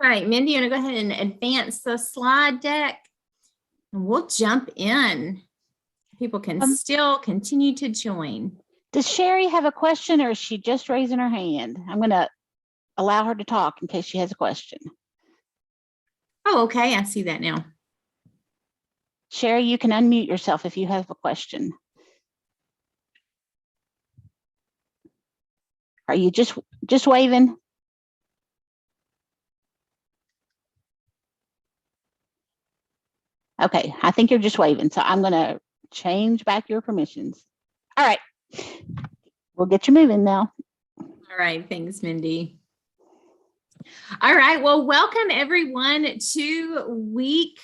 All right, Mindy, you want to go ahead and advance the slide deck? And we'll jump in. People can still continue to join. Does Sherry have a question, or is she just raising her hand? I'm going to allow her to talk in case she has a question. Oh, okay. I see that now. Sherry, you can unmute yourself if you have a question. Are you just waving? Okay, I think you're just waving, so I'm going to change back your permissions. All right, we'll get you moving now. All right, thanks, Mindy. All right, well, welcome everyone to week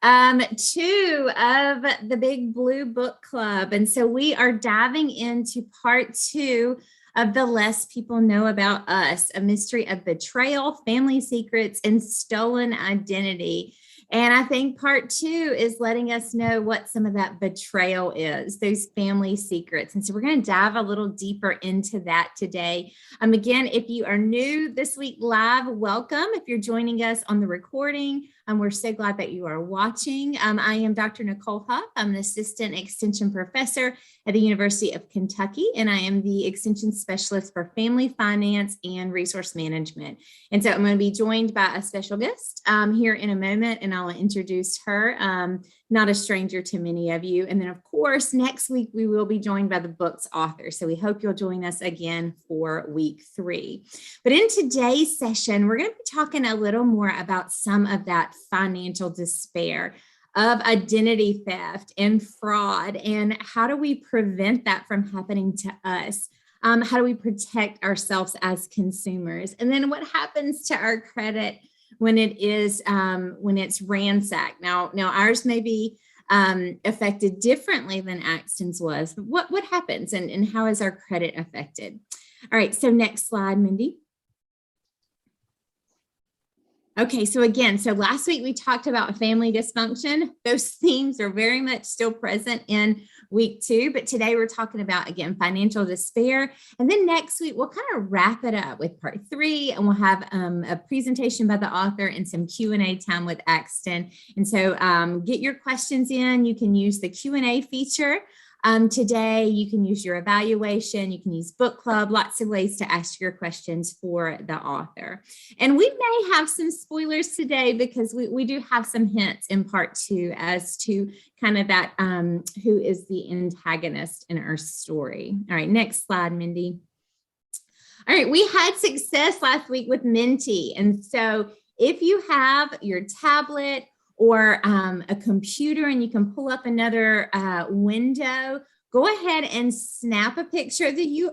2 of the Big Blue Book Club. And so we are diving into part 2 of The Less People Know About Us, a mystery of betrayal, family secrets, and stolen identity. And I think part 2 is letting us know what some of that betrayal is, those family secrets. And so we're going to dive a little deeper into that today. Again, if you are new this week live, welcome. If you're joining us on the recording, we're so glad that you are watching. I am Dr. Nicole Huff. I'm an assistant extension professor at the University of Kentucky, and I am the extension specialist for family finance and resource management. And so I'm going to be joined by a special guest here in a moment, and I'll introduce her, not a stranger to many of you. And then, of course, next week we will be joined by the book's author. So we hope you'll join us again for week 3. But in today's session, we're going to be talking a little more about some of that financial despair, of identity theft and fraud, and how do we prevent that from happening to us? How do we protect ourselves as consumers? And then what happens to our credit when it's ransacked? Now ours may be affected differently than Axton's was, but what happens and how is our credit affected? All right, so next slide, Mindy. Okay, so last week we talked about family dysfunction. Those themes are very much still present in week 2, but today we're talking about, again, financial despair. And then next week, we'll kind of wrap it up with part 3, and we'll have a presentation by the author and some Q&A time with Axton. And so get your questions in. You can use the Q&A feature. Today, you can use your evaluation, you can use book club, lots of ways to ask your questions for the author. And we may have some spoilers today because we do have some hints in part 2 as to kind of that who is the antagonist in our story. All right, next slide, Mindy. All right, we had success last week with Menti. And so if you have your tablet or a computer and you can pull up another window, go ahead and snap a picture of the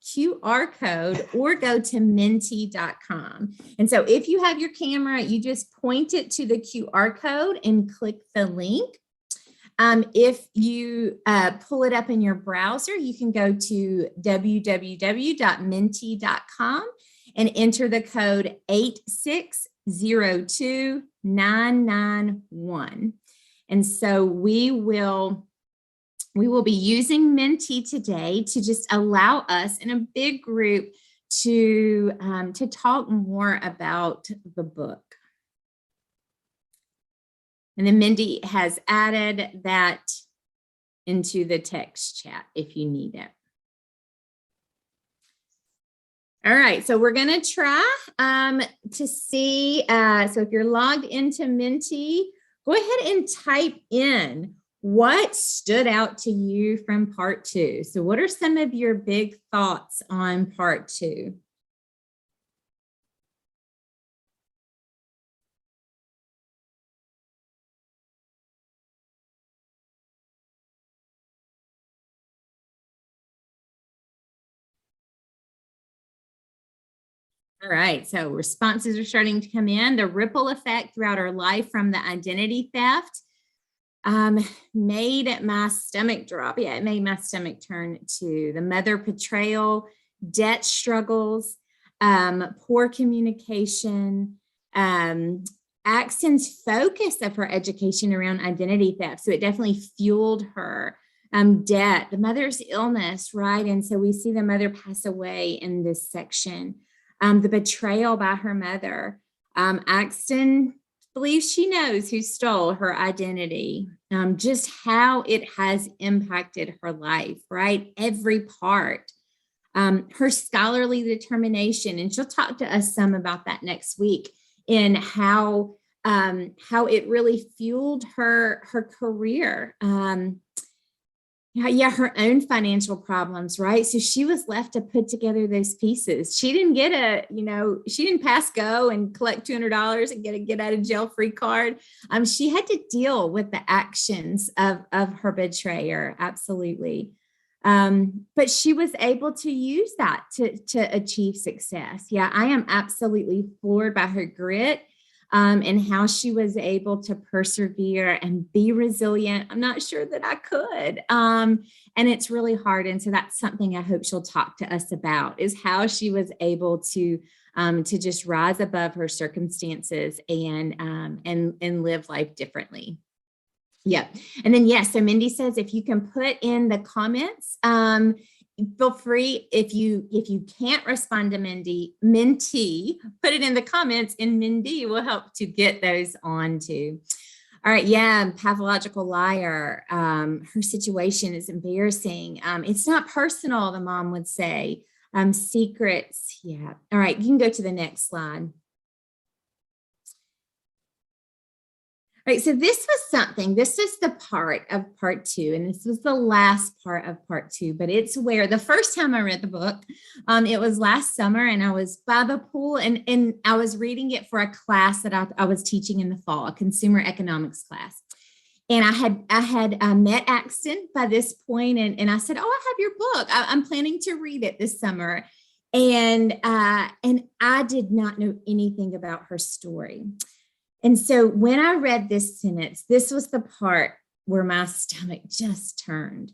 QR code or go to menti.com. And so if you have your camera, you just point it to the QR code and click the link. If you pull it up in your browser, you can go to www.menti.com and enter the code 8602991. And so we will be using Menti today to just allow us in a big group to talk more about the book. And then Mindy has added that into the text chat if you need it. All right, so we're going to try to see, so if you're logged into Menti, go ahead and type in what stood out to you from part 2. So what are some of your big thoughts on part 2? All right, so responses are starting to come in. The ripple effect throughout our life from the identity theft made my stomach drop. Yeah, it made my stomach turn to the mother betrayal, debt struggles, poor communication, Axton's focus of her education around identity theft. So it definitely fueled her. Debt, the mother's illness, right? And so we see the mother pass away in this section. The betrayal by her mother, Axton believes she knows who stole her identity, just how it has impacted her life, right? Every part. Her scholarly determination, and she'll talk to us some about that next week, in how it really fueled her career. Yeah, her own financial problems, right? So she was left to put together those pieces. She didn't get she didn't pass go and collect $200 and get a get out of jail free card. She had to deal with the actions of her betrayer, absolutely. But she was able to use that to achieve success. Yeah, I am absolutely floored by her grit. And how she was able to persevere and be resilient. I'm not sure that I could. And it's really hard. And so that's something I hope she'll talk to us about, is how she was able to just rise above her circumstances and live life differently. Yeah. And then, yes, so Mindy says, if you can put in the comments, feel free, if you can't respond to Minty, put it in the comments and Mindy will help to get those on too. All right. Yeah. Pathological liar. Her situation is embarrassing. It's not personal, the mom would say. Secrets. Yeah. All right. You can go to the next slide. Right, so this is the part of part 2, and this was the last part of part 2, but it's where the first time I read the book, it was last summer, and I was by the pool, and I was reading it for a class that I was teaching in the fall, a consumer economics class. And I had met Axton by this point, and I said, "Oh, I have your book. I'm planning to read it this summer." And I did not know anything about her story. And so when I read this sentence, this was the part where my stomach just turned.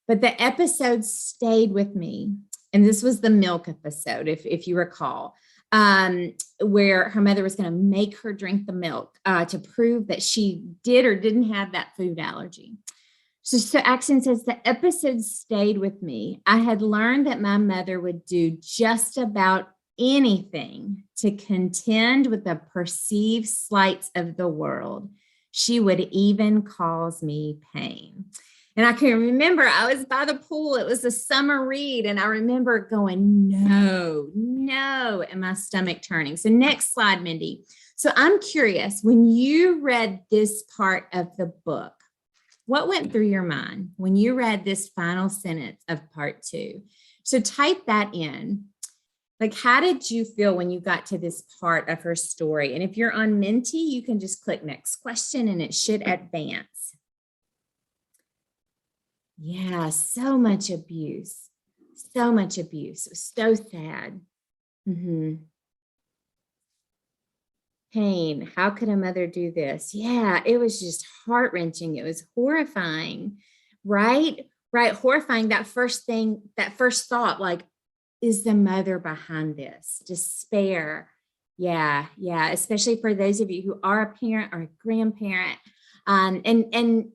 But the episode stayed with me. And this was the milk episode, if you recall, where her mother was going to make her drink the milk to prove that she did or didn't have that food allergy. So Axton says, the episode stayed with me. I had learned that my mother would do just about anything to contend with the perceived slights of the world. She would even cause me pain. And I can remember I was by the pool. It was a summer read. And I remember going, no, and my stomach turning. So next slide, Mindy. So I'm curious, when you read this part of the book, what went through your mind when you read this final sentence of part 2? So type that in. Like, how did you feel when you got to this part of her story? And if you're on Minty, you can just click next question and it should advance. Yeah, so much abuse. So much abuse. It was so sad. Pain. How could a mother do this? Yeah, it was just heart-wrenching. It was horrifying, right? Right, horrifying. That first thought, like, is the mother behind this? Despair. Yeah, especially for those of you who are a parent or a grandparent. And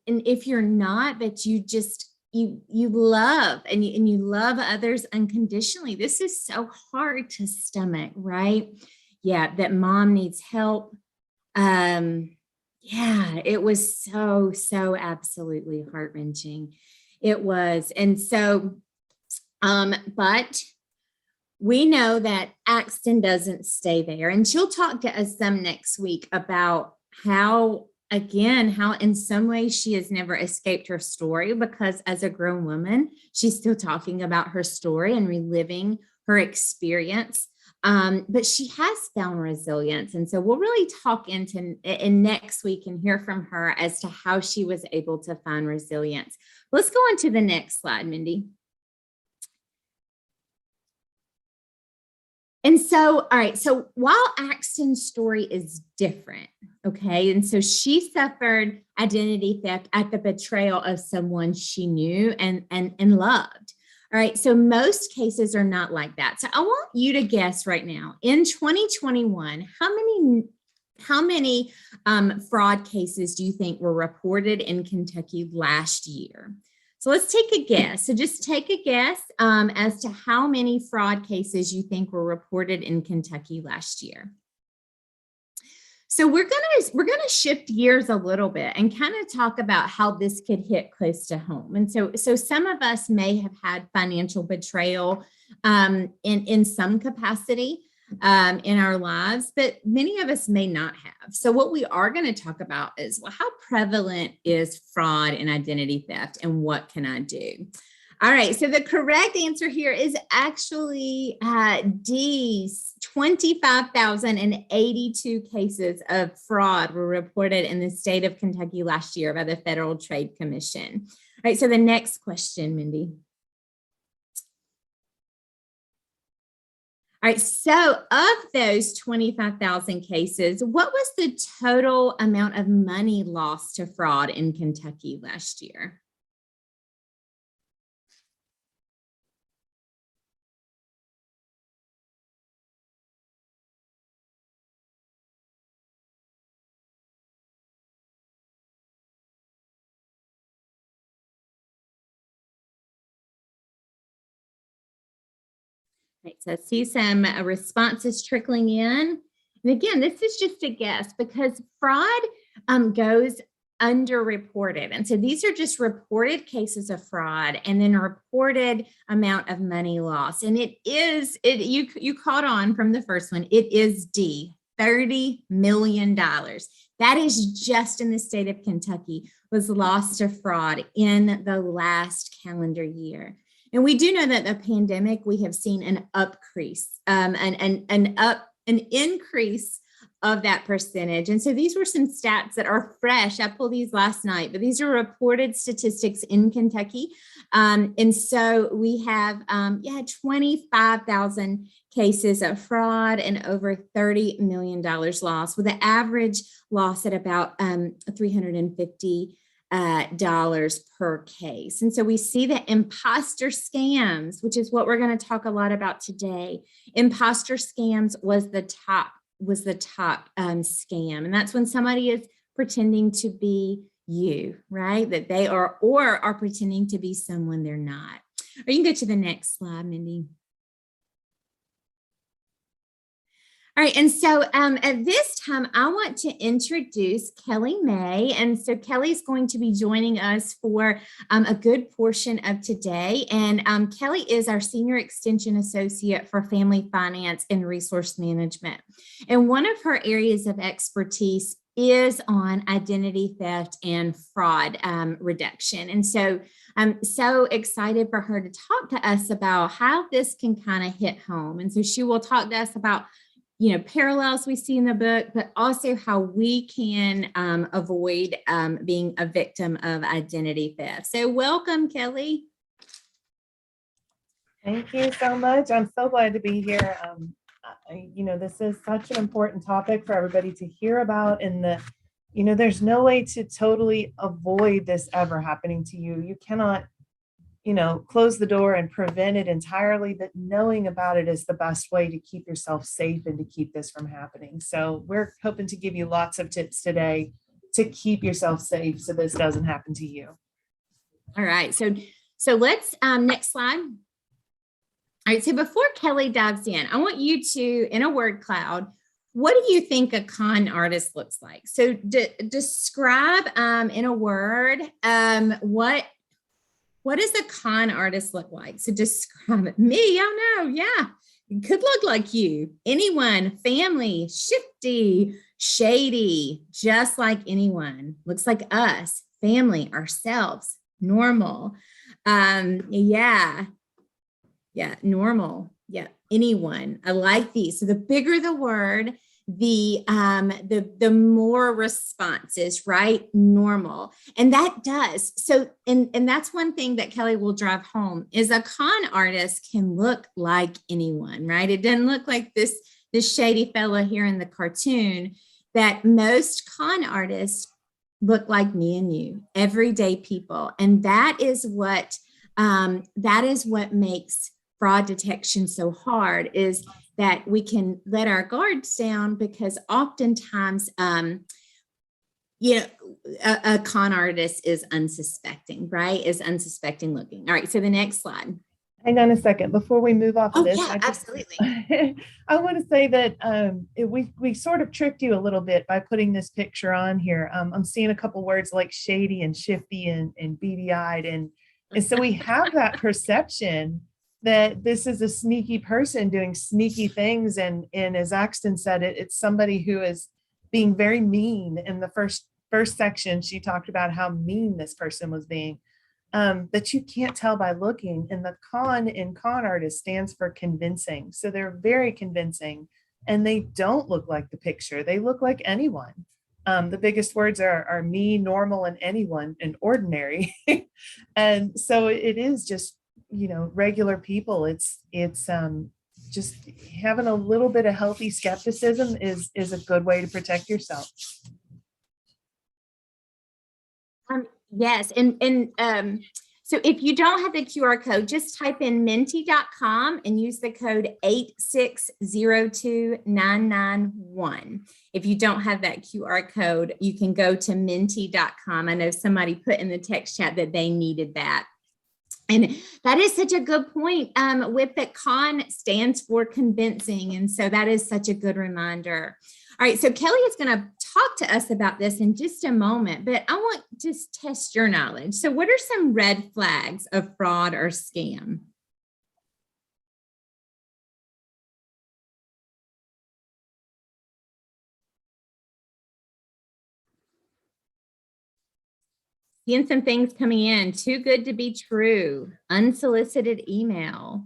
if you're not, but you love and you love others unconditionally, this is so hard to stomach, right? Yeah, that mom needs help. Yeah, it was so absolutely heart-wrenching. It was. And so, but we know that Axton doesn't stay there, and she'll talk to us some next week about how in some ways she has never escaped her story, because as a grown woman, she's still talking about her story and reliving her experience. But she has found resilience. And so we'll really talk in next week and hear from her as to how she was able to find resilience. Let's go on to the next slide, Mindy. And so, all right, so while Axton's story is different, okay, and so she suffered identity theft at the betrayal of someone she knew and loved. All right, so most cases are not like that. So I want you to guess right now, in 2021, how many fraud cases do you think were reported in Kentucky last year? So let's take a guess. So just take a guess as to how many fraud cases you think were reported in Kentucky last year. So we're gonna shift gears a little bit and kind of talk about how this could hit close to home. And so some of us may have had financial betrayal in some capacity in our lives, but many of us may not have. So what we are going to talk about is, well, how prevalent is fraud and identity theft, and what can I do? All right, so the correct answer here is actually D. 25,082 cases of fraud were reported in the state of Kentucky last year by the Federal Trade Commission. All right, so the next question, Mindy. All right, so of those 25,000 cases, what was the total amount of money lost to fraud in Kentucky last year? Right, so I see some responses trickling in. And again, this is just a guess because fraud goes underreported. And so these are just reported cases of fraud and then a reported amount of money lost. And you caught on from the first one, it is D, $30 million. That is just in the state of Kentucky was lost to fraud in the last calendar year. And we do know that the pandemic, we have seen an increase of that percentage. And so these were some stats that are fresh. I pulled these last night, but these are reported statistics in Kentucky. And so we have 25,000 cases of fraud and over $30 million lost, with the average loss at about $350 per case. And so we see that imposter scams, which is what we're going to talk a lot about today. Imposter scams was the top scam. And that's when somebody is pretending to be you, right? That they are, or are pretending to be someone they're not. Or you can go to the next slide, Mindy. All right, and so at this time, I want to introduce Kelly May. And so Kelly's going to be joining us for a good portion of today. And Kelly is our Senior Extension Associate for Family Finance and Resource Management. And one of her areas of expertise is on identity theft and fraud reduction. And so I'm so excited for her to talk to us about how this can kind of hit home. And so she will talk to us about parallels we see in the book, but also how we can avoid being a victim of identity theft. So welcome, Kelly. Thank you so much. I'm so glad to be here. This is such an important topic for everybody to hear about. And there's no way to totally avoid this ever happening to you. You cannot close the door and prevent it entirely, but knowing about it is the best way to keep yourself safe and to keep this from happening. So we're hoping to give you lots of tips today to keep yourself safe so this doesn't happen to you. All right. So let's, next slide. All right. So before Kelly dives in, I want you to, in a word cloud, what do you think a con artist looks like? So describe in a word, what does a con artist look like? So describe it. Me, I don't know. Yeah, it could look like you. Anyone, family, shifty, shady, just like anyone. Looks like us, family, ourselves, normal. Normal. Yeah, anyone. I like these. So the bigger the word, the more responses, right? Normal. And that does. So, and that's one thing that Kelly will drive home is a con artist can look like anyone, right? It doesn't look like this shady fella here in the cartoon. That most con artists look like me and you, everyday people. And that is what makes fraud detection so hard, is that we can let our guards down, because oftentimes, a con artist is unsuspecting, right? Is unsuspecting looking. All right, so the next slide. Hang on a second before we move off of Oh this. yeah, absolutely. I want to say that we sort of tricked you a little bit by putting this picture on here. I'm seeing a couple words like shady and shifty and beady-eyed, and so we have that perception that this is a sneaky person doing sneaky things, and as Axton said, it's somebody who is being very mean. In the first section, she talked about how mean this person was being. But you can't tell by looking. And the con in con artist stands for convincing. So they're very convincing, and they don't look like the picture. They look like anyone. The biggest words are me, normal, and anyone, and ordinary. And so it is just, regular people. It's just having a little bit of healthy skepticism is a good way to protect yourself. Yes. So if you don't have the QR code, just type in menti.com and use the code 8602991. If you don't have that QR code, you can go to menti.com. I know somebody put in the text chat that they needed that. And that is such a good point. With that, con stands for convincing. And so that is such a good reminder. All right, so Kelly is going to talk to us about this in just a moment, but I want to test your knowledge. So what are some red flags of fraud or scam? Seeing some things coming in, too good to be true, unsolicited email.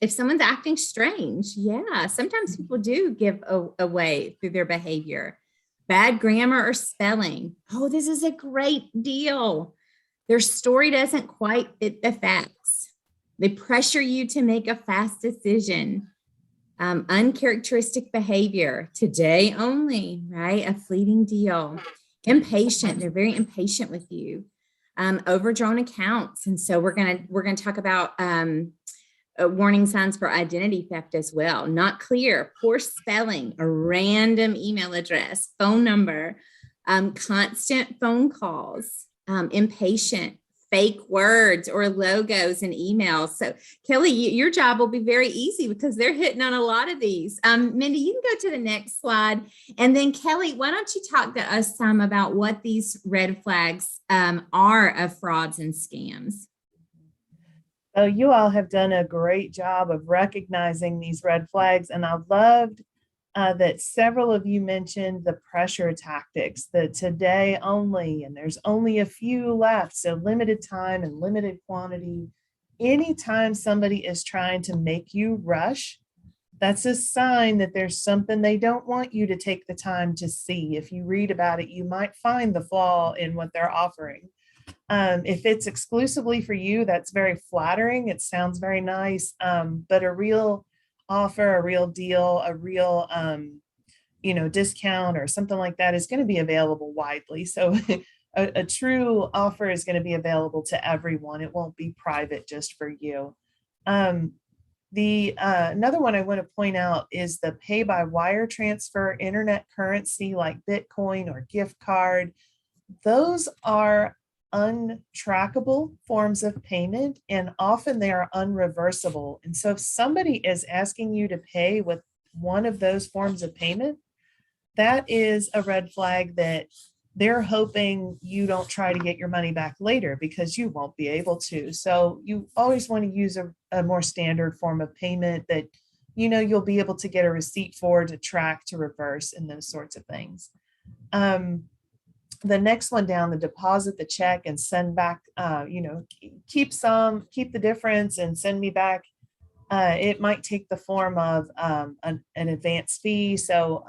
If someone's acting strange, yeah, sometimes people do give away through their behavior. Bad grammar or spelling. Oh, this is a great deal. Their story doesn't quite fit the facts. They pressure you to make a fast decision. Uncharacteristic behavior. Today only, right? A fleeting deal. Impatient. They're very impatient with you. Overdrawn accounts. And so we're gonna talk about warning signs for identity theft as well. Not clear, poor spelling, a random email address, phone number, constant phone calls, impatient, fake words or logos in emails. So Kelly, your job will be very easy because they're hitting on a lot of these. Mindy, you can go to the next slide. And then Kelly, why don't you talk to us some about what these red flags are of frauds and scams? So you all have done a great job of recognizing these red flags. And I loved that several of you mentioned the pressure tactics, that today only, and there's only a few left. So limited time and limited quantity. Anytime somebody is trying to make you rush, that's a sign that there's something they don't want you to take the time to see. If you read about it, you might find the flaw in what they're offering. If it's exclusively for you, that's very flattering. It sounds very nice, but a real offer, a real deal, a real, discount or something like that is going to be available widely. So a true offer is going to be available to everyone. It won't be private just for you. Another one I want to point out is the pay by wire transfer, internet currency like Bitcoin or gift card. Those are untrackable forms of payment, and often they are unreversible. And so if somebody is asking you to pay with one of those forms of payment, that is a red flag that they're hoping you don't try to get your money back later, because you won't be able to. So you always want to use a more standard form of payment that you'll be able to get a receipt for, to track, to reverse, and those sorts of things. The next one down, the deposit the check and send back, keep the difference and send me back. It might take the form of an advance fee. So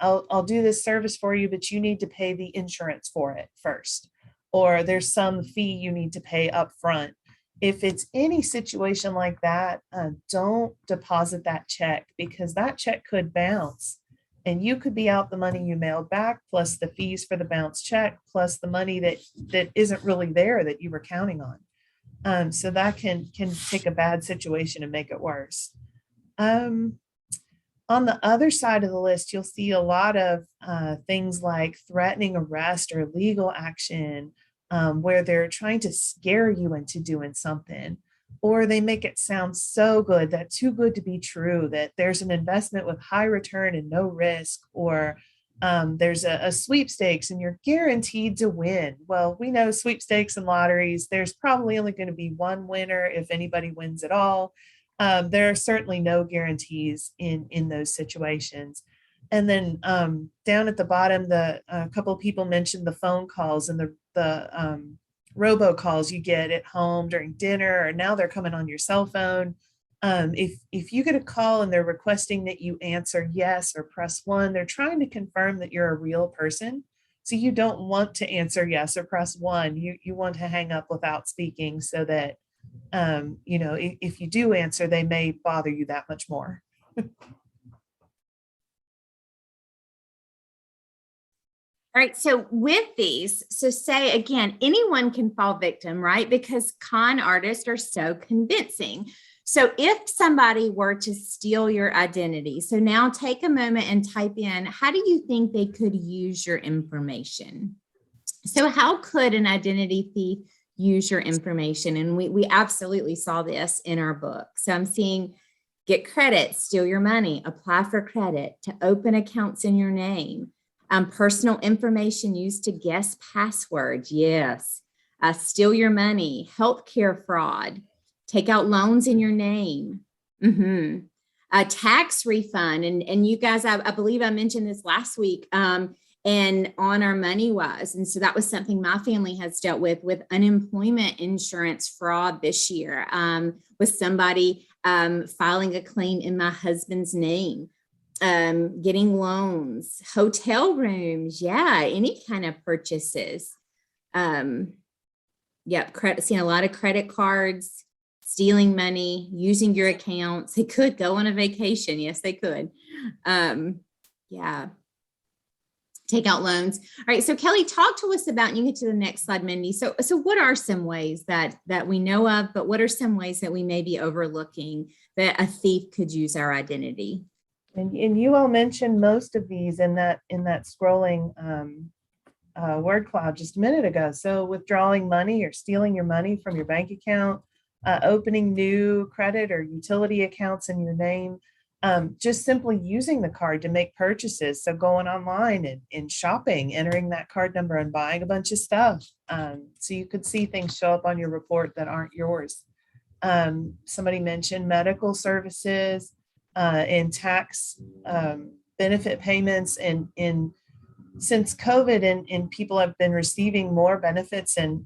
I'll do this service for you, but you need to pay the insurance for it first, or there's some fee you need to pay up front. If it's any situation like that, don't deposit that check, because that check could bounce. And you could be out the money you mailed back, plus the fees for the bounce check, plus the money that isn't really there that you were counting on. So that can take a bad situation and make it worse. On the other side of the list, you'll see a lot of things like threatening arrest or legal action, where they're trying to scare you into doing something. or they make it sound so good that too good to be true, that there's an investment with high return and no risk, or there's a sweepstakes and you're guaranteed to win. Well, we know sweepstakes and lotteries, there's probably only going to be one winner if anybody wins at all. There are certainly no guarantees in those situations. And then down at the bottom, a couple of people mentioned the phone calls and the robocalls you get at home during dinner, or now they're coming on your cell phone. If you get a call and they're requesting that you answer yes or press 1, they're trying to confirm that you're a real person. So you don't want to answer yes or press 1. You want to hang up without speaking, so that if you do answer, they may bother you that much more. All right. So with these, so say again, anyone can fall victim, right? Because con artists are so convincing. So if somebody were to steal your identity, so now take a moment and type in, how do you think they could use your information? So how could an identity thief use your information? And we absolutely saw this in our book. So I'm seeing get credit, steal your money, apply for credit, to open accounts in your name. Personal information used to guess passwords. Yes. Steal your money, healthcare fraud, take out loans in your name. A tax refund. And you guys, I believe I mentioned this last week, and on our Money Wise. And so that was something my family has dealt with unemployment insurance fraud this year, with somebody filing a claim in my husband's name. Getting loans, hotel rooms, any kind of purchases. Seeing a lot of credit cards, stealing money, using your accounts. They could go on a vacation. Yes, they could. Take out loans. All right. So Kelly, talk to us about, and you get to the next slide, Mindy. So what are some ways that we know of, but what are some ways that we may be overlooking that a thief could use our identity? And you all mentioned most of these in that scrolling word cloud just a minute ago. So withdrawing money or stealing your money from your bank account, opening new credit or utility accounts in your name, just simply using the card to make purchases. So going online and shopping, entering that card number and buying a bunch of stuff. So you could see things show up on your report that aren't yours. Somebody mentioned medical services, and tax benefit payments, and since COVID and people have been receiving more benefits and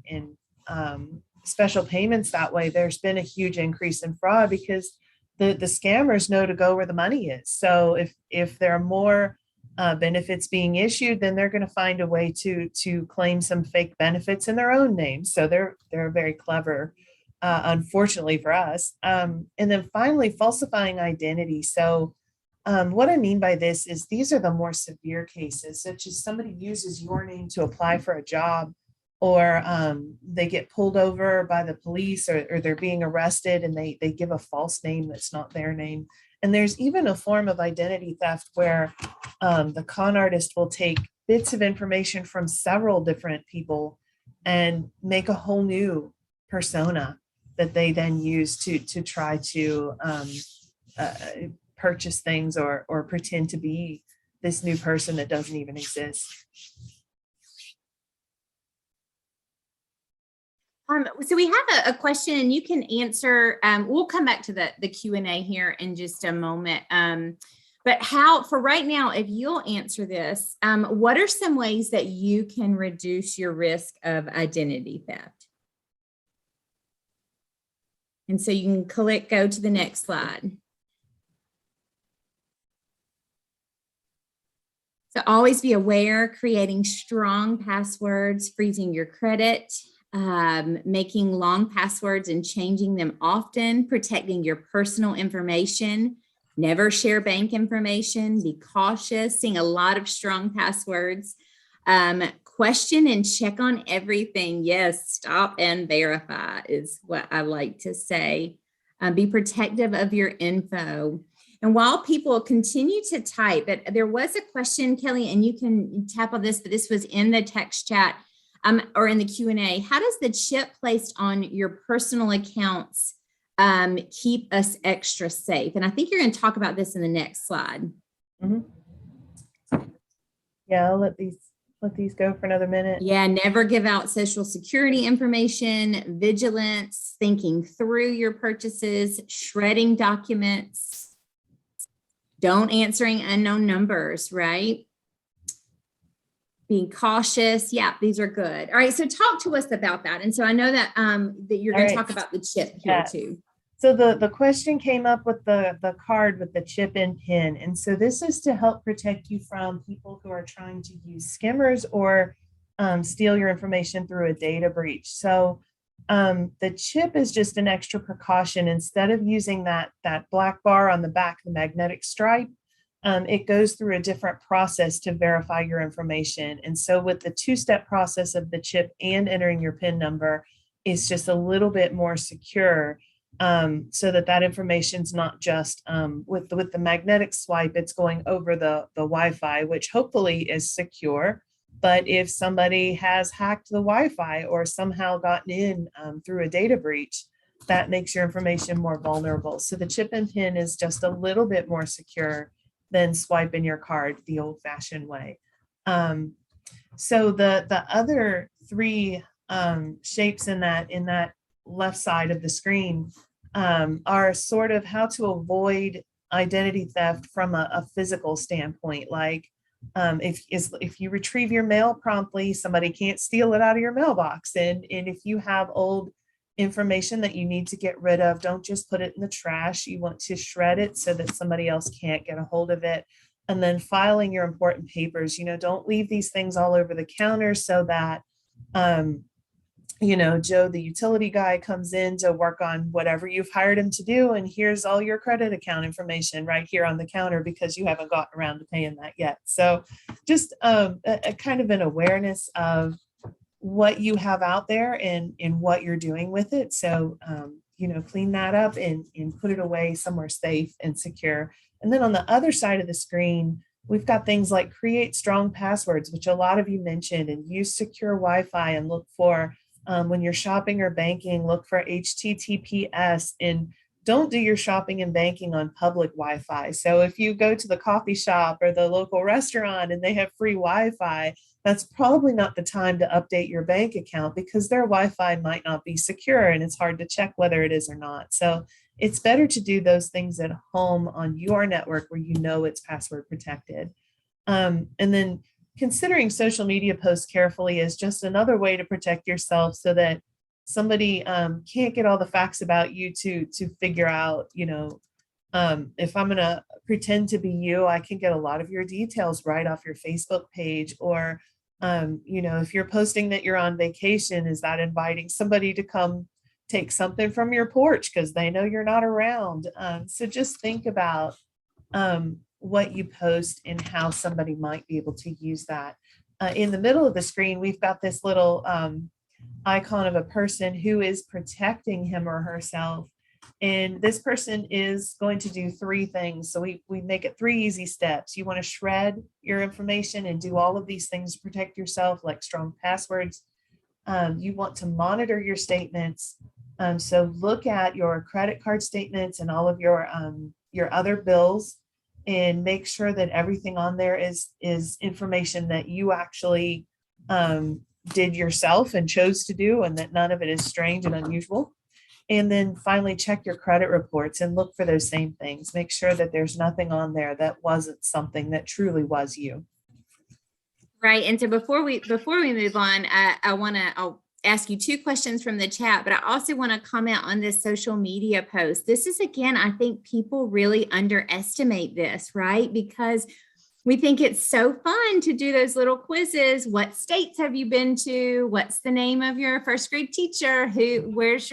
special payments that way, there's been a huge increase in fraud because the scammers know to go where the money is. So if there are more benefits being issued, then they're going to find a way to claim some fake benefits in their own name. So they're very clever. Unfortunately for us. And then finally, falsifying identity. So what I mean by this is these are the more severe cases, such as somebody uses your name to apply for a job, or they get pulled over by the police, or they're being arrested and they give a false name that's not their name. And there's even a form of identity theft where the con artist will take bits of information from several different people and make a whole new persona that they then use to try to purchase things or pretend to be this new person that doesn't even exist. So we have a question, and you can answer. We'll come back to the Q&A here in just a moment. But for right now, if you'll answer this, what are some ways that you can reduce your risk of identity theft? And so you can go to the next slide. So always be aware, creating strong passwords, freezing your credit, making long passwords and changing them often, protecting your personal information, never share bank information, be cautious, seeing a lot of strong passwords, question and check on everything. Yes, stop and verify is what I like to say. Be protective of your info. And while people continue to type, but there was a question, Kelly, and you can tap on this, but this was in the text chat or in the Q&A. How does the chip placed on your personal accounts keep us extra safe. And I think you're going to talk about this in the next slide. Mhm. Yeah, I'll let these go for another minute. Yeah, never give out social security information, vigilance, thinking through your purchases, shredding documents, don't answering unknown numbers, right? Being cautious. Yeah, these are good. All right, so talk to us about that. And so I know that that you're going to talk about the chip here too. So the question came up with the card with the chip and pin. And so this is to help protect you from people who are trying to use skimmers or steal your information through a data breach. So the chip is just an extra precaution. Instead of using that black bar on the back, the magnetic stripe, it goes through a different process to verify your information. And so with the two-step process of the chip and entering your PIN number, it's just a little bit more secure. So that information's not just with the magnetic swipe, it's going over the Wi-Fi, which hopefully is secure. But if somebody has hacked the Wi-Fi or somehow gotten in through a data breach, that makes your information more vulnerable. So the chip and pin is just a little bit more secure than swiping your card the old-fashioned way. So the other three shapes in that left side of the screen are sort of how to avoid identity theft from a physical standpoint. Like if you retrieve your mail promptly, somebody can't steal it out of your mailbox. And if you have old information that you need to get rid of, don't just put it in the trash. You want to shred it so that somebody else can't get a hold of it. And then filing your important papers, don't leave these things all over the counter so that Joe, the utility guy, comes in to work on whatever you've hired him to do. And here's all your credit account information right here on the counter because you haven't gotten around to paying that yet. So just a kind of an awareness of what you have out there and what you're doing with it. So, clean that up and put it away somewhere safe and secure. And then on the other side of the screen, we've got things like create strong passwords, which a lot of you mentioned, and use secure Wi-Fi and look for when you're shopping or banking, look for HTTPS, and don't do your shopping and banking on public Wi-Fi. So if you go to the coffee shop or the local restaurant and they have free Wi-Fi, that's probably not the time to update your bank account because their Wi-Fi might not be secure and it's hard to check whether it is or not. So it's better to do those things at home on your network where it's password protected. And then considering social media posts carefully is just another way to protect yourself so that somebody can't get all the facts about you to figure out, if I'm going to pretend to be you, I can get a lot of your details right off your Facebook page. Or, if you're posting that you're on vacation, is that inviting somebody to come take something from your porch because they know you're not around? So just think about what you post and how somebody might be able to use that. In the middle of the screen, we've got this little icon of a person who is protecting him or herself. And this person is going to do three things. So we make it 3 easy steps. You want to shred your information and do all of these things to protect yourself, like strong passwords. You want to monitor your statements. So look at your credit card statements and all of your other bills and make sure that everything on there is information that you actually did yourself and chose to do, and that none of it is strange and unusual. And then finally, check your credit reports and look for those same things. Make sure that there's nothing on there that wasn't something that truly was you. Right. And so before we move on, I'll ask you 2 questions from the chat, but I also want to comment on this social media post. This is, again, I think people really underestimate this, right? Because we think it's so fun to do those little quizzes. What states have you been to? What's the name of your first grade teacher? Who was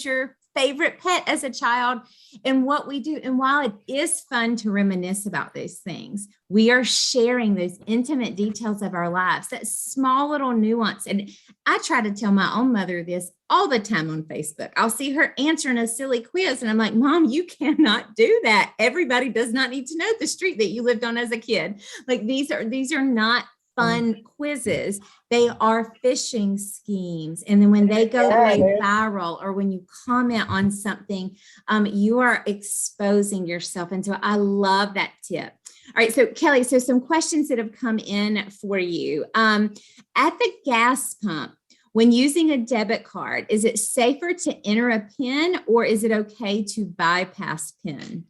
your favorite pet as a child? And what we do. And while it is fun to reminisce about those things, we are sharing those intimate details of our lives, that small little nuance. And I try to tell my own mother this all the time on Facebook. I'll see her answering a silly quiz and I'm like, Mom, you cannot do that. Everybody does not need to know the street that you lived on as a kid. Like these are not fun quizzes. They are phishing schemes. And then when they go viral, or when you comment on something, you are exposing yourself. And so I love that tip. All right, so Kelly, so some questions that have come in for you. At the gas pump, when using a debit card, is it safer to enter a PIN, or is it okay to bypass PIN?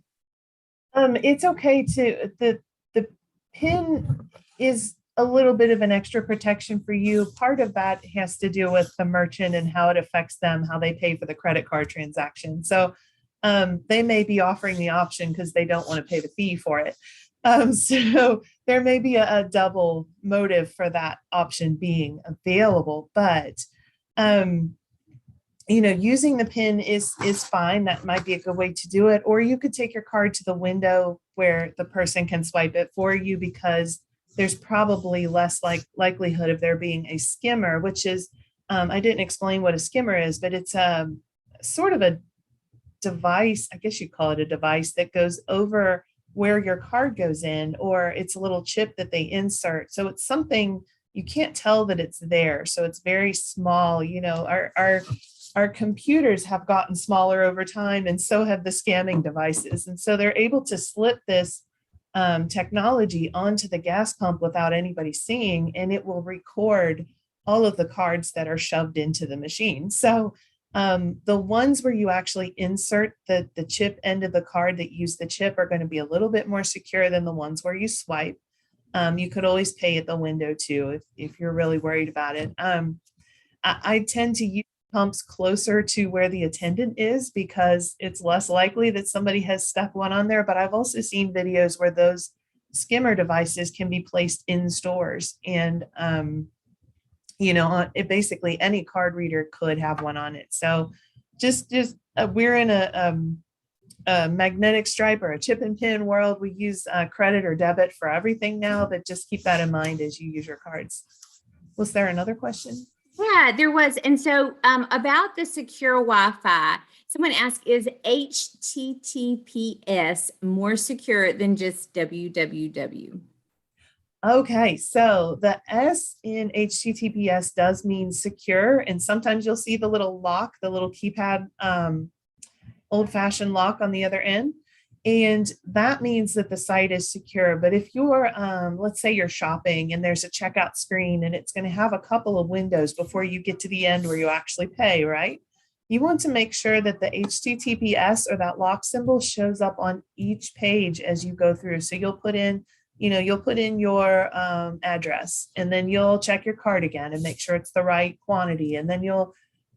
It's okay to, the PIN is a little bit of an extra protection for you. Part of that has to do with the merchant and how it affects them, how they pay for the credit card transaction. So they may be offering the option because they don't want to pay the fee for it. So there may be a double motive for that option being available, but using the PIN is fine. That might be a good way to do it. Or you could take your card to the window where the person can swipe it for you, because there's probably less likelihood of there being a skimmer, which is, I didn't explain what a skimmer is, but it's sort of a device, I guess you'd call it a device, that goes over where your card goes in, or it's a little chip that they insert. So it's something you can't tell that it's there. So it's very small. Our computers have gotten smaller over time, and so have the scamming devices. And so they're able to slip this technology onto the gas pump without anybody seeing, and it will record all of the cards that are shoved into the machine. So the ones where you actually insert the chip end of the card that use the chip are going to be a little bit more secure than the ones where you swipe. You could always pay at the window too, if you're really worried about it. I tend to use pumps closer to where the attendant is, because it's less likely that somebody has stuck one on there. But I've also seen videos where those skimmer devices can be placed in stores, and basically any card reader could have one on it. So just we're in a magnetic stripe or a chip and pin world. We use credit or debit for everything now, but just keep that in mind as you use your cards. Was there another question? Yeah, there was. And so about the secure Wi-Fi, someone asked, is HTTPS more secure than just www? Okay, so the S in HTTPS does mean secure, and sometimes you'll see the little lock, the little keypad, old-fashioned lock on the other end, and that means that the site is secure. But if you're, let's say you're shopping and there's a checkout screen, and it's going to have a couple of windows before you get to the end where you actually pay, right? You want to make sure that the HTTPS or that lock symbol shows up on each page as you go through. So you'll put in your address, and then you'll check your card again and make sure it's the right quantity. And then you'll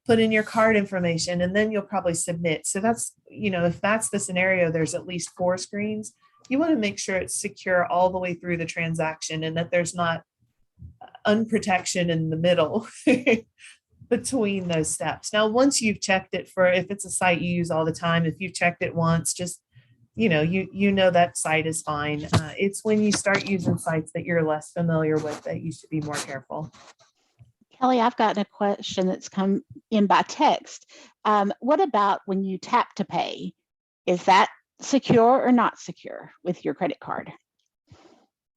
put in your card information, and then you'll probably submit. So that's, if that's the scenario, there's at least 4 screens. You want to make sure it's secure all the way through the transaction, and that there's not unprotection in the middle between those steps. Now, once you've checked it, for if it's a site you use all the time, if you've checked it once, just that site is fine. It's when you start using sites that you're less familiar with that you should be more careful. Kelly, I've gotten a question that's come in by text. What about when you tap to pay? Is that secure or not secure with your credit card?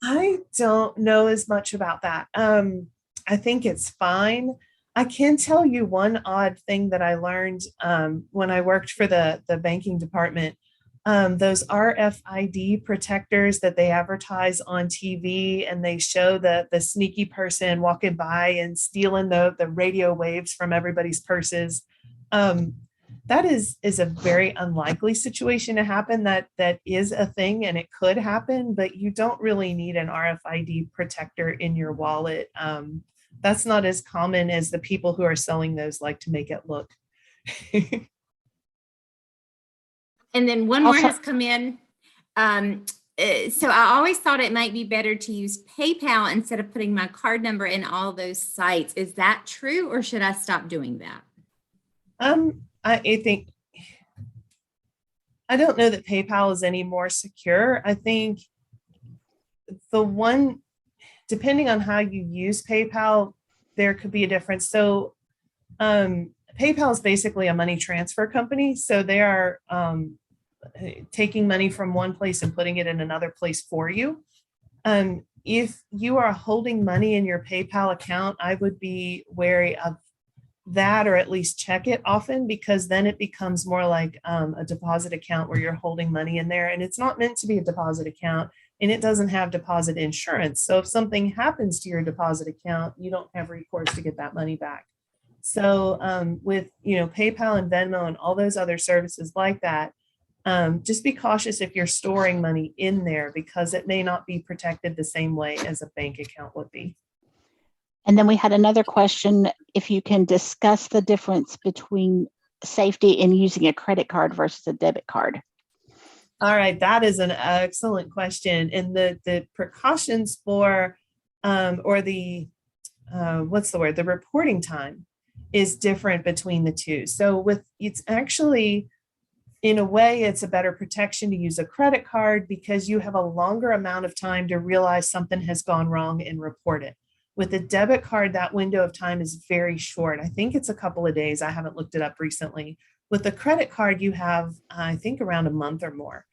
I don't know as much about that. I think it's fine. I can tell you one odd thing that I learned when I worked for the banking department. Those RFID protectors that they advertise on TV, and they show the sneaky person walking by and stealing the radio waves from everybody's purses. That is a very unlikely situation to happen. That is a thing, and it could happen, but you don't really need an RFID protector in your wallet. That's not as common as the people who are selling those like to make it look. And then one more has come in. So I always thought it might be better to use PayPal instead of putting my card number in all those sites. Is that true, or should I stop doing that? I don't know that PayPal is any more secure. I think depending on how you use PayPal, there could be a difference. So PayPal is basically a money transfer company. So they are taking money from one place and putting it in another place for you. if you are holding money in your PayPal account, I would be wary of that, or at least check it often, because then it becomes more like a deposit account where you're holding money in there, and it's not meant to be a deposit account, and it doesn't have deposit insurance. So if something happens to your deposit account, you don't have recourse to get that money back. So with PayPal and Venmo and all those other services like that, just be cautious if you're storing money in there, because it may not be protected the same way as a bank account would be. And then we had another question, if you can discuss the difference between safety in using a credit card versus a debit card. All right, that is an excellent question. And the precautions for, or the, what's the word? The reporting time is different between the two. So it's actually, in a way, it's a better protection to use a credit card because you have a longer amount of time to realize something has gone wrong and report it. With a debit card, that window of time is very short. I think it's a couple of days. I haven't looked it up recently. With a credit card, you have, I think, around a month or more.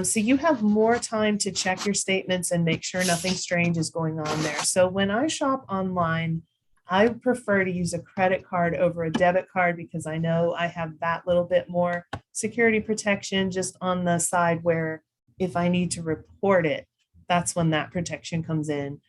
So you have more time to check your statements and make sure nothing strange is going on there. So when I shop online, I prefer to use a credit card over a debit card because I know I have that little bit more security protection just on the side where if I need to report it, that's when that protection comes in.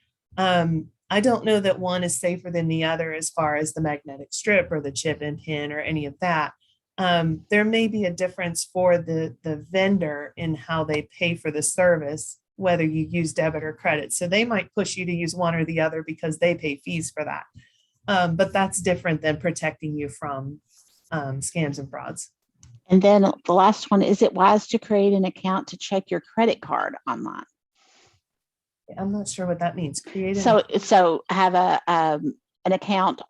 I don't know that one is safer than the other as far as the magnetic strip or the chip and pin or any of that. There may be a difference for the vendor in how they pay for the service, whether you use debit or credit. So they might push you to use one or the other because they pay fees for that. But that's different than protecting you from scams and frauds. And then the last one, is it wise to create an account to check your credit card online? I'm not sure what that means. So have an account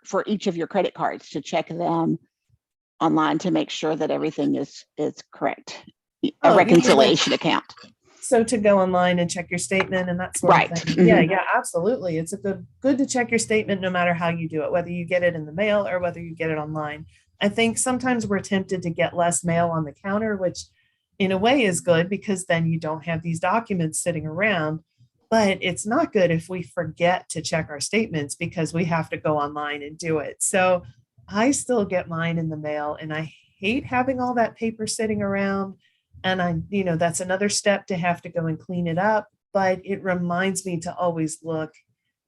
for each of your credit cards to check them online to make sure that everything is correct. A reconciliation account. So to go online and check your statement and that sort of thing. Mm-hmm. Yeah, absolutely. It's good to check your statement no matter how you do it, whether you get it in the mail or whether you get it online. I think sometimes we're tempted to get less mail on the counter, which in a way is good because then you don't have these documents sitting around, but it's not good if we forget to check our statements because we have to go online and do it. So I still get mine in the mail and I hate having all that paper sitting around. And that's another step to have to go and clean it up, but it reminds me to always look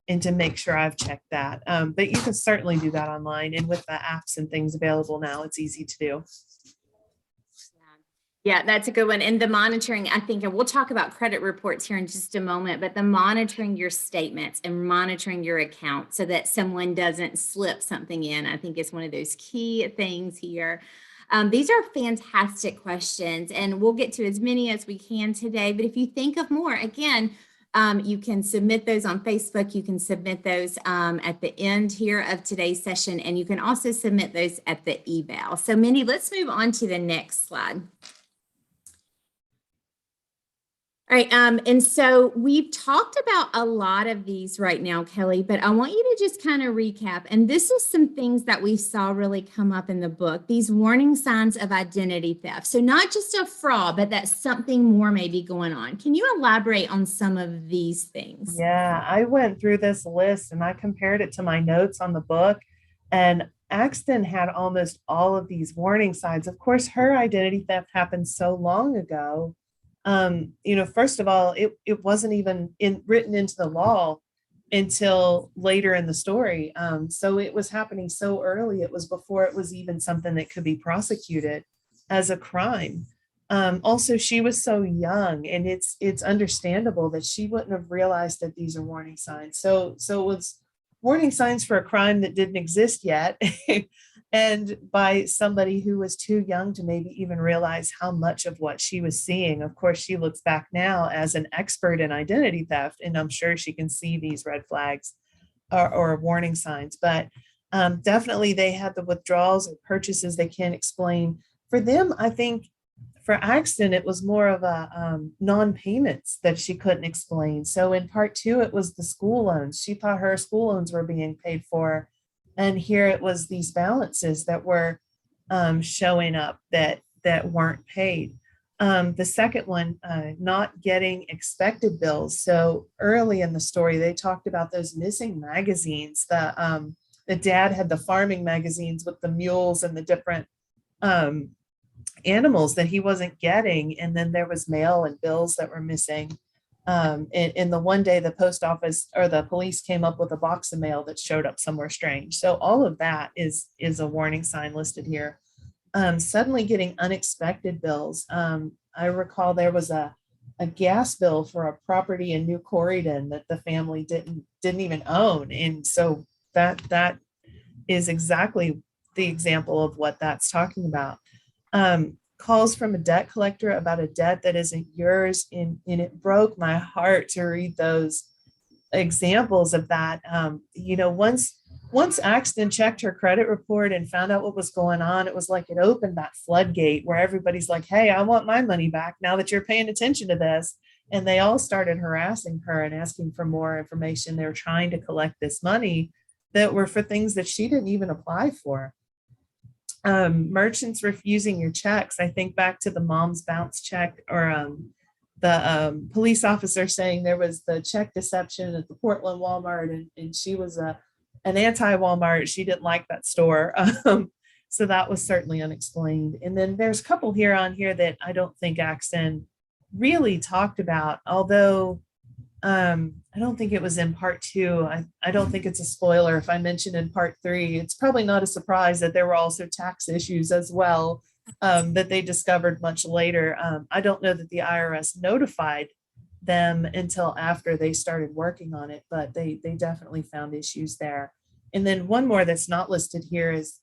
and to make sure I've checked that. But you can certainly do that online, and with the apps and things available now, it's easy to do. Yeah, that's a good one. And the monitoring, I think, and we'll talk about credit reports here in just a moment, but the monitoring your statements and monitoring your account so that someone doesn't slip something in, I think is one of those key things here. These are fantastic questions, and we'll get to as many as we can today. But if you think of more, again, you can submit those on Facebook. You can submit those at the end here of today's session, and you can also submit those at the eval. So Mindy, let's move on to the next slide. All right, and so we've talked about a lot of these right now, Kelly, but I want you to just kind of recap. And this is some things that we saw really come up in the book, these warning signs of identity theft. So not just a fraud, but that something more may be going on. Can you elaborate on some of these things? Yeah, I went through this list and I compared it to my notes on the book, and Axton had almost all of these warning signs. Of course, her identity theft happened so long ago. First of all, it wasn't even written into the law until later in the story. So it was happening so early. It was before it was even something that could be prosecuted as a crime. Also, she was so young, and it's understandable that she wouldn't have realized that these are warning signs. So it was warning signs for a crime that didn't exist yet. And by somebody who was too young to maybe even realize how much of what she was seeing. Of course, she looks back now as an expert in identity theft, and I'm sure she can see these red flags or warning signs. But definitely they had the withdrawals or purchases they can't explain. For them, I think for Axton, it was more of a non-payments that she couldn't explain. So in part 2, it was the school loans. She thought her school loans were being paid for. And here it was these balances that were showing up that weren't paid. The second one, not getting expected bills. So early in the story, they talked about those missing magazines. The dad had the farming magazines with the mules and the different animals that he wasn't getting. And then there was mail and bills that were missing. And the one day the post office or the police came up with a box of mail that showed up somewhere strange. So all of that is a warning sign listed here. Suddenly getting unexpected bills. I recall there was a gas bill for a property in New Corridon that the family didn't even own. And so that is exactly the example of what that's talking about. Calls from a debt collector about a debt that isn't yours. And it broke my heart to read those examples of that. Once Axton checked her credit report and found out what was going on, it was like it opened that floodgate where everybody's like, hey, I want my money back now that you're paying attention to this. And they all started harassing her and asking for more information. They were trying to collect this money that were for things that she didn't even apply for. Merchants refusing your checks. I think back to the mom's bounce check, or the police officer saying there was the check deception at the Portland Walmart, and she was an anti-Walmart. She didn't like that store. So that was certainly unexplained. And then there's a couple here that I don't think Axton really talked about, although I don't think it was in part 2. I don't think it's a spoiler if I mention in part 3. It's probably not a surprise that there were also tax issues as well that they discovered much later. I don't know that the IRS notified them until after they started working on it, but they definitely found issues there. And then one more that's not listed here is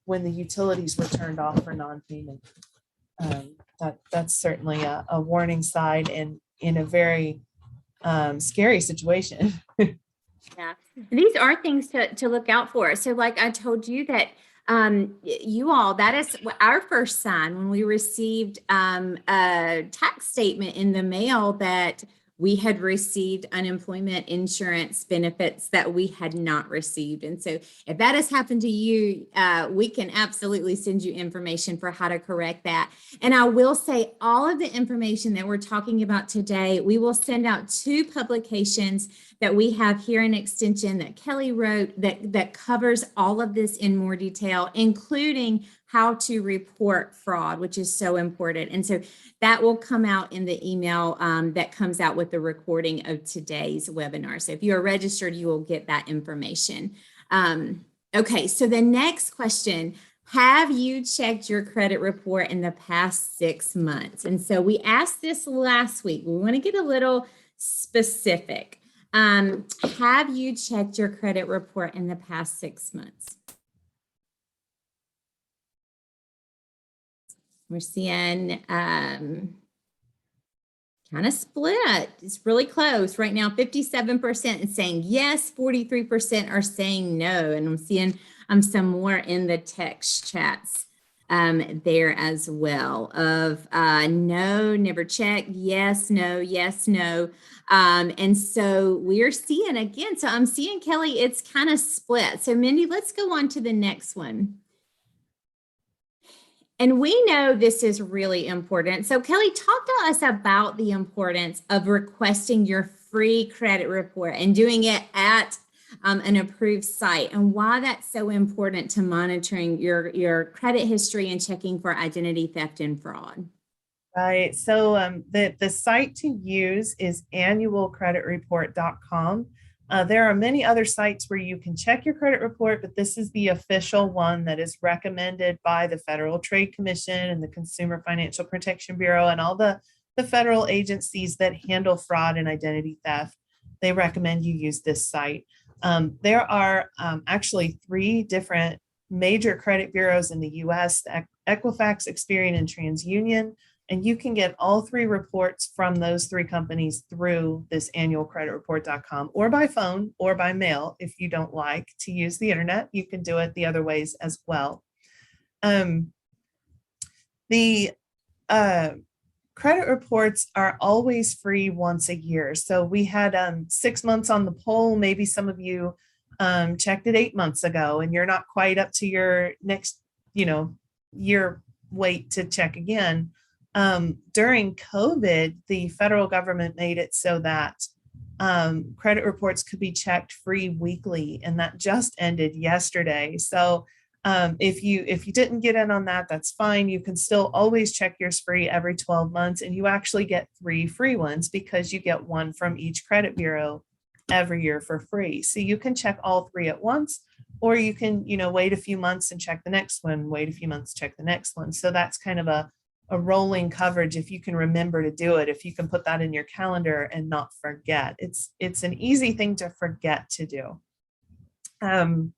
when the utilities were turned off for non-payment. That's certainly a warning sign and in a very scary situation. Yeah, these are things to look out for. So like I told you that you all, that is our first sign when we received a tax statement in the mail that we had received unemployment insurance benefits that we had not received. And so if that has happened to you, we can absolutely send you information for how to correct that. And I will say all of the information that we're talking about today, we will send out 2 publications that we have here in Extension that Kelly wrote that covers all of this in more detail, including how to report fraud, which is so important. And so that will come out in the email that comes out with the recording of today's webinar. So if you are registered, you will get that information. Okay, so the next question, have you checked your credit report in the past 6 months? And so we asked this last week. We want to get a little specific. Have you checked your credit report in the past 6 months? We're seeing kind of split. It's really close right now. 57% is saying yes, 43% are saying no. And I'm seeing some more in the text chats there as well of no, never checked, yes, no, yes, no. And so we're seeing again, so I'm seeing, Kelly, it's kind of split. So Mindy, let's go on to the next one. And we know this is really important. So Kelly, talk to us about the importance of requesting your free credit report and doing it at an approved site, and why that's so important to monitoring your credit history and checking for identity theft and fraud. Right. So the site to use is annualcreditreport.com. There are many other sites where you can check your credit report, but this is the official one that is recommended by the Federal Trade Commission and the Consumer Financial Protection Bureau and all the federal agencies that handle fraud and identity theft. They recommend you use this site. There are actually 3 different major credit bureaus in the U.S., Equifax, Experian, and TransUnion. And you can get all 3 reports from those 3 companies through this annualcreditreport.com, or by phone or by mail. If you don't like to use the internet, you can do it the other ways as well. The credit reports are always free once a year. So we had 6 months on the poll. Maybe some of you checked it 8 months ago and you're not quite up to your next, year wait to check again. During COVID, the federal government made it so that credit reports could be checked free weekly, and that just ended yesterday. So if you didn't get in on that, that's fine. You can still always check yours free every 12 months, and you actually get 3 free ones because you get one from each credit bureau every year for free. So you can check all 3 at once, or you can, wait a few months and check the next one, wait a few months, check the next one. So that's kind of a rolling coverage if you can remember to do it, if you can put that in your calendar and not forget. It's an easy thing to forget to do. And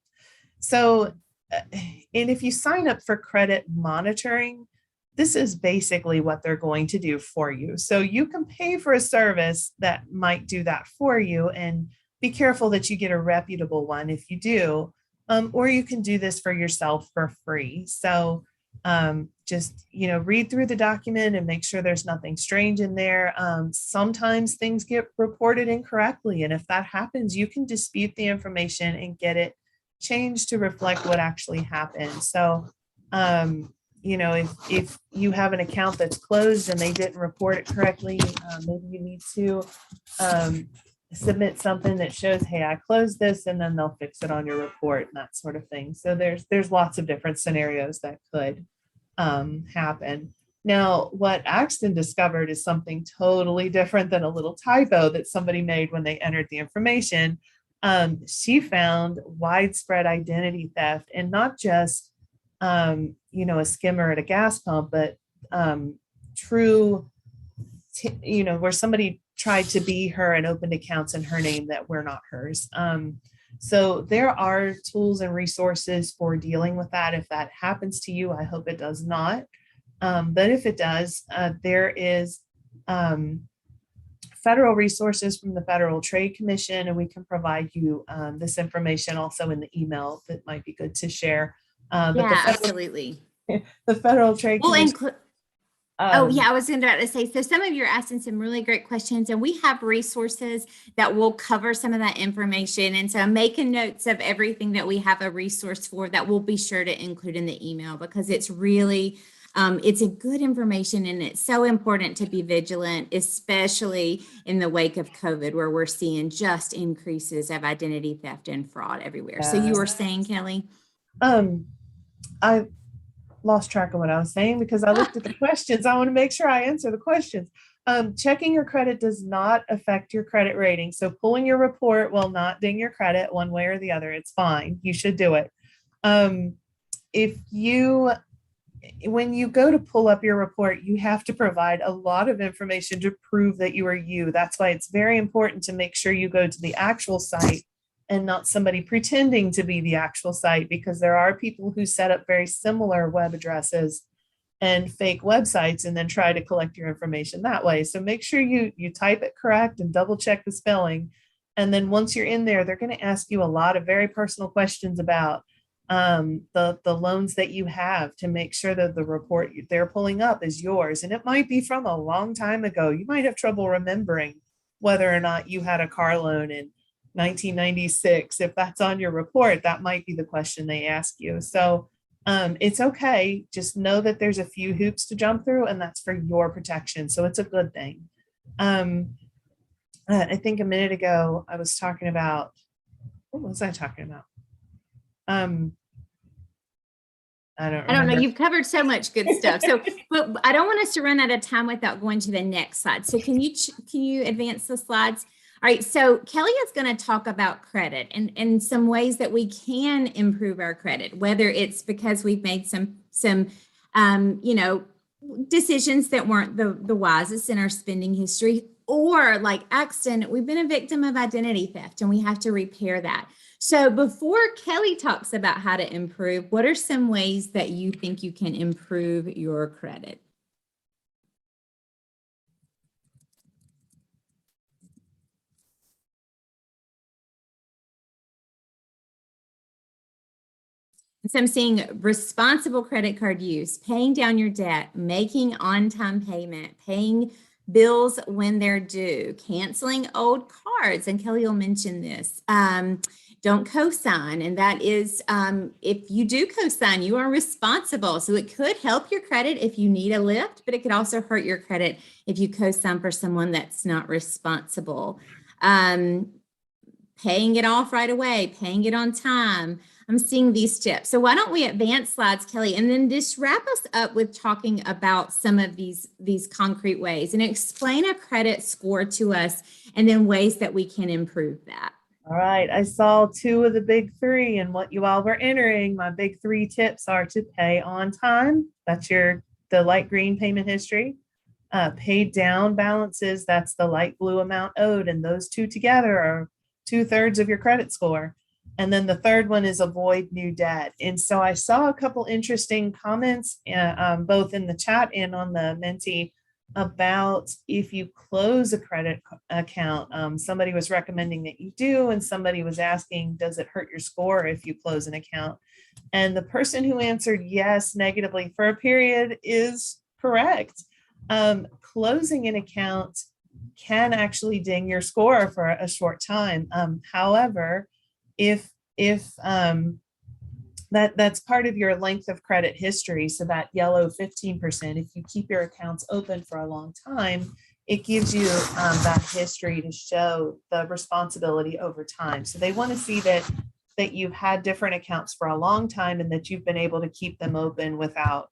if you sign up for credit monitoring, this is basically what they're going to do for you. So you can pay for a service that might do that for you, and be careful that you get a reputable one if you do, or you can do this for yourself for free. So just, read through the document and make sure there's nothing strange in there. Sometimes things get reported incorrectly, and if that happens, you can dispute the information and get it changed to reflect what actually happened. So, if you have an account that's closed and they didn't report it correctly, maybe you need to submit something that shows, hey, I closed this, and then they'll fix it on your report and that sort of thing. So there's lots of different scenarios that could happen. Now, what Axton discovered is something totally different than a little typo that somebody made when they entered the information. She found widespread identity theft, and not just, a skimmer at a gas pump, but true, where somebody tried to be her and opened accounts in her name that were not hers. So there are tools and resources for dealing with that. If that happens to you, I hope it does not. But if it does, there is federal resources from the Federal Trade Commission, and we can provide you this information also in the email that might be good to share. Absolutely. The Federal Trade Commission. I was going to say, so some of you are asking some really great questions, and we have resources that will cover some of that information. And so I'm making notes of everything that we have a resource for that we'll be sure to include in the email, because it's really, it's a good information, and it's so important to be vigilant, especially in the wake of COVID, where we're seeing just increases of identity theft and fraud everywhere. So you were saying, Kelly? I lost track of what I was saying because I looked at the questions. I want to make sure I answer the questions. Checking your credit does not affect your credit rating. So pulling your report will not ding your credit one way or the other. It's fine. You should do it. When you go to pull up your report, you have to provide a lot of information to prove that you are you. That's why it's very important to make sure you go to the actual site and not somebody pretending to be the actual site, because there are people who set up very similar web addresses and fake websites and then try to collect your information that way. So make sure you type it correct and double check the spelling. And then once you're in there, they're going to ask you a lot of very personal questions about the loans that you have, to make sure that the report they're pulling up is yours. And it might be from a long time ago. You might have trouble remembering whether or not you had a car loan in 1996. If that's on your report, that might be the question they ask you. So it's okay. Just know that there's a few hoops to jump through, and that's for your protection. So it's a good thing. I think a minute ago I was talking about, what was I talking about? I don't know. You've covered so much good stuff. So, but I don't want us to run out of time without going to the next slide. So can you advance the slides? All right, so Kelly is going to talk about credit and some ways that we can improve our credit, whether it's because we've made some decisions that weren't the wisest in our spending history, or like Axton, we've been a victim of identity theft and we have to repair that. So before Kelly talks about how to improve, what are some ways that you think you can improve your credit? So I'm seeing responsible credit card use, paying down your debt, making on-time payment, paying bills when they're due, canceling old cards, and Kelly will mention this, don't co-sign. And that is, if you do co-sign, you are responsible. So it could help your credit if you need a lift, but it could also hurt your credit if you co-sign for someone that's not responsible. Paying it off right away, paying it on time. I'm seeing these tips. So why don't we advance slides, Kelly, and then just wrap us up with talking about some of these concrete ways and explain a credit score to us and then ways that we can improve that. All right, I saw two of the big three and what you all were entering. My big three tips are to pay on time. That's the light green payment history. Paid down balances, that's the light blue amount owed. And those two together are 2/3 of your credit score. And then the third one is avoid new debt. And so I saw a couple interesting comments, both in the chat and on the Menti, about if you close a credit account. Somebody was recommending that you do, and somebody was asking, does it hurt your score if you close an account? And the person who answered yes negatively for a period is correct. Closing an account can actually ding your score for a short time. However, if that's part of your length of credit history, so that yellow 15%, if you keep your accounts open for a long time, it gives you that history to show the responsibility over time. So they want to see that you've had different accounts for a long time and that you've been able to keep them open without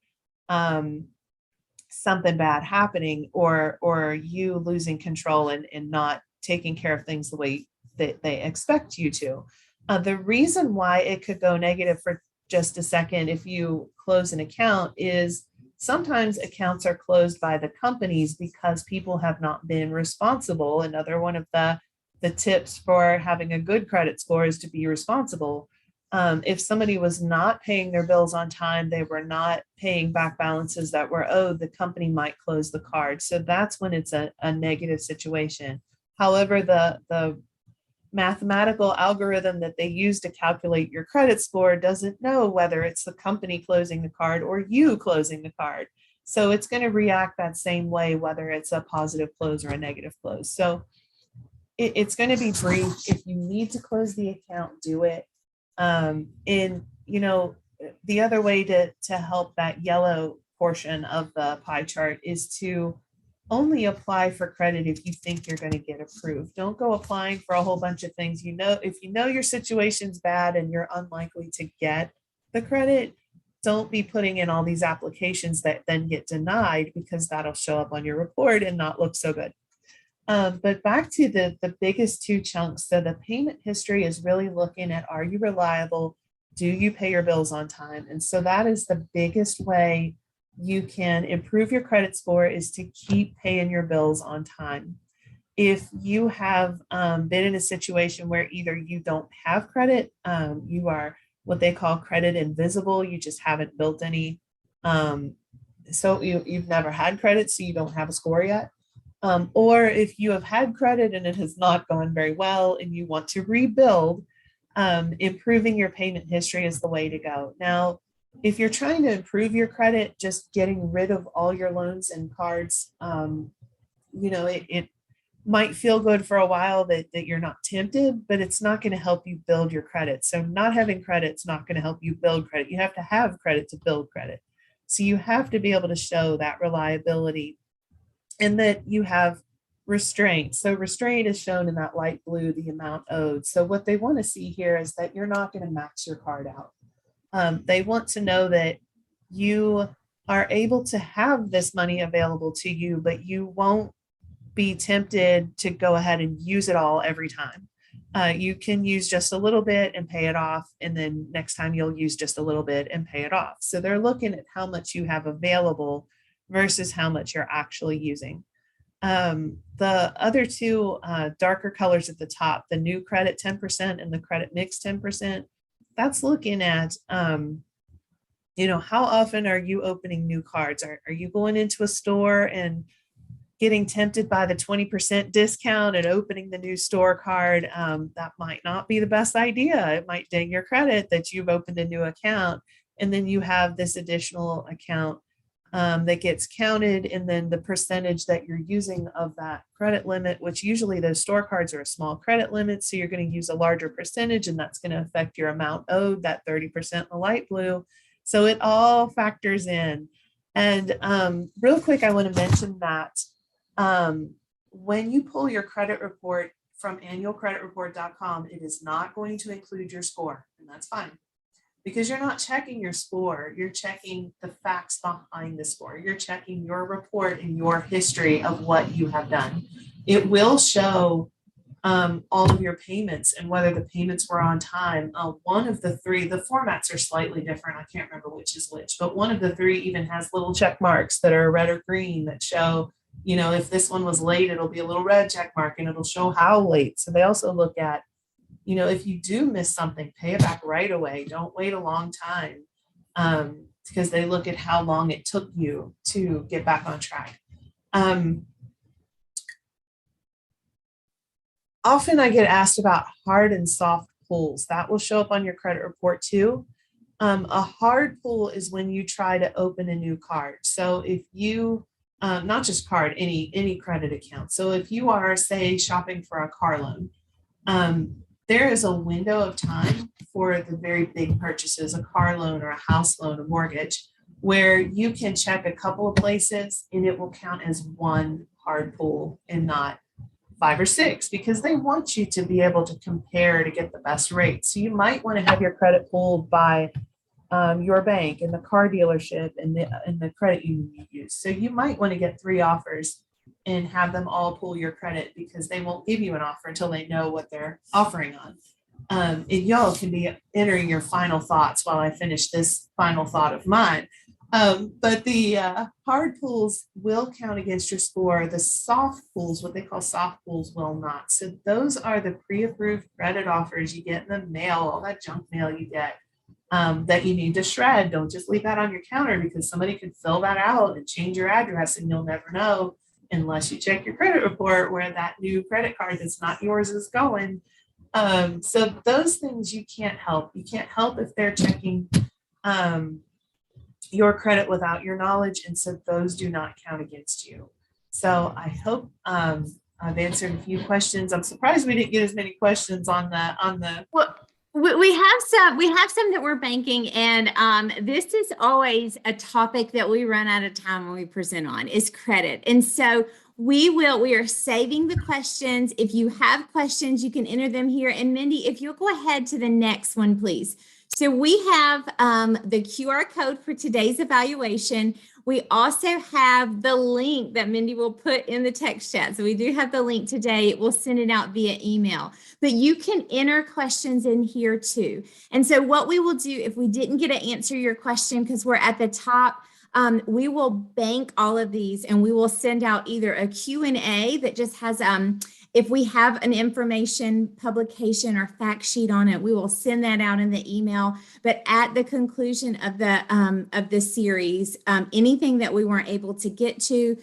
something bad happening or you losing control and not taking care of things the way that they expect you to. The reason why it could go negative for just a second if you close an account is sometimes accounts are closed by the companies because people have not been responsible. Another one of the tips for having a good credit score is to be responsible. If somebody was not paying their bills on time, they were not paying back balances that were owed, the company might close the card. So that's when it's a negative situation. However, the mathematical algorithm that they use to calculate your credit score doesn't know whether it's the company closing the card or you closing the card. So it's going to react that same way, whether it's a positive close or a negative close. So it's going to be brief. If you need to close the account, do it. And the other way to help that yellow portion of the pie chart is to only apply for credit if you think you're going to get approved. Don't go applying for a whole bunch of things. If you know your situation's bad and you're unlikely to get the credit, don't be putting in all these applications that then get denied, because that'll show up on your report and not look so good. But back to the biggest two chunks. So the payment history is really looking at, are you reliable? Do you pay your bills on time? And so that is the biggest way you can improve your credit score, is to keep paying your bills on time. If you have been in a situation where either you don't have credit, you are what they call credit invisible, you just haven't built any, so you've never had credit, so you don't have a score yet. Or if you have had credit and it has not gone very well and you want to rebuild, improving your payment history is the way to go. Now, if you're trying to improve your credit, just getting rid of all your loans and cards, it might feel good for a while that you're not tempted, but it's not going to help you build your credit. So not having credit is not going to help you build credit. You have to have credit to build credit. So you have to be able to show that reliability and that you have restraint. So restraint is shown in that light blue, the amount owed. So what they want to see here is that you're not going to max your card out. They want to know that you are able to have this money available to you, but you won't be tempted to go ahead and use it all every time. You can use just a little bit and pay it off, and then next time you'll use just a little bit and pay it off. So they're looking at how much you have available versus how much you're actually using. The other two darker colors at the top, the new credit 10% and the credit mix 10%, that's looking at, how often are you opening new cards? Are you going into a store and getting tempted by the 20% discount and opening the new store card? That might not be the best idea. It might ding your credit that you've opened a new account and then you have this additional account that gets counted, and then the percentage that you're using of that credit limit, which usually those store cards are a small credit limit. So you're going to use a larger percentage, and that's going to affect your amount owed, that 30% in the light blue. So it all factors in. And real quick, I want to mention that when you pull your credit report from annualcreditreport.com, it is not going to include your score, and that's fine. Because you're not checking your score, you're checking the facts behind the score. You're checking your report and your history of what you have done. It will show all of your payments and whether the payments were on time. One of the three, the formats are slightly different. I can't remember which is which, but one of the three even has little check marks that are red or green that show, you know, if this one was late, it'll be a little red check mark and it'll show how late. So they also look at, you know, if you do miss something, pay it back right away. Don't wait a long time, because they look at how long it took you to get back on track. Often I get asked about hard and soft pulls. That will show up on your credit report too. A hard pull is when you try to open a new card. So if you, not just card, any credit account. So if you are, say, shopping for a car loan, there is a window of time for the very big purchases, a car loan or a house loan, a mortgage, where you can check a couple of places and it will count as one hard pull and not 5 or 6, because they want you to be able to compare to get the best rate. So you might want to have your credit pulled by your bank and the car dealership and the credit union you use. So you might want to get 3 offers and have them all pull your credit, because they won't give you an offer until they know what they're offering on. And y'all can be entering your final thoughts while I finish this final thought of mine. But the hard pulls will count against your score. The soft pulls, what they call soft pulls, will not. So those are the pre-approved credit offers you get in the mail, all that junk mail you get that you need to shred. Don't just leave that on your counter, because somebody could fill that out and change your address and you'll never know unless you check your credit report where that new credit card that's not yours is going. So those things you can't help. You can't help if they're checking your credit without your knowledge, and so those do not count against you. So I hope I've answered a few questions. I'm surprised we didn't get as many questions on the. Well, we have some that we're banking, and this is always a topic that we run out of time when we present on is credit. And so we are saving the questions. If you have questions, you can enter them here. And Mindy, if you'll go ahead to the next one, please. So we have the QR code for today's evaluation. We also have the link that Mindy will put in the text chat. So we do have the link today. We'll send it out via email, but you can enter questions in here too. And so what we will do, if we didn't get to answer your question because we're at the top, we will bank all of these and we will send out either a Q&A that just has, if we have an information publication or fact sheet on it, we will send that out in the email. But at the conclusion of the series, anything that we weren't able to get to,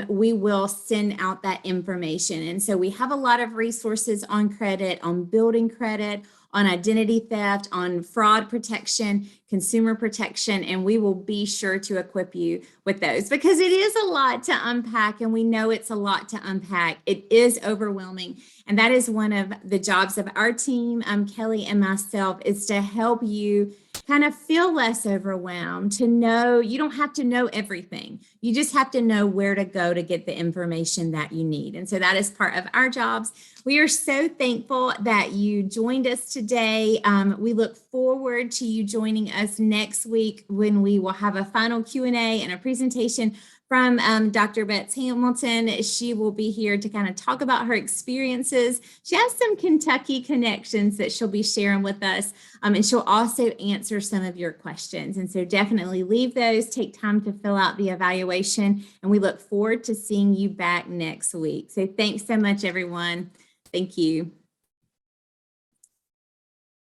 we will send out that information. And so we have a lot of resources on credit, on building credit, on identity theft, on fraud protection, consumer protection, and we will be sure to equip you with those because it is a lot to unpack, and we know it's a lot to unpack. It is overwhelming, and that is one of the jobs of our team, Kelly and myself, is to help you kind of feel less overwhelmed, to know you don't have to know everything. You just have to know where to go to get the information that you need. And so that is part of our jobs. We are so thankful that you joined us today. We look forward to you joining us next week when we will have a final Q&A and a presentation from Dr. Betz-Hamilton. She will be here to kind of talk about her experiences. She has some Kentucky connections that she'll be sharing with us, and she'll also answer some of your questions. And so definitely leave those, take time to fill out the evaluation, and we look forward to seeing you back next week. So thanks so much, everyone. Thank you.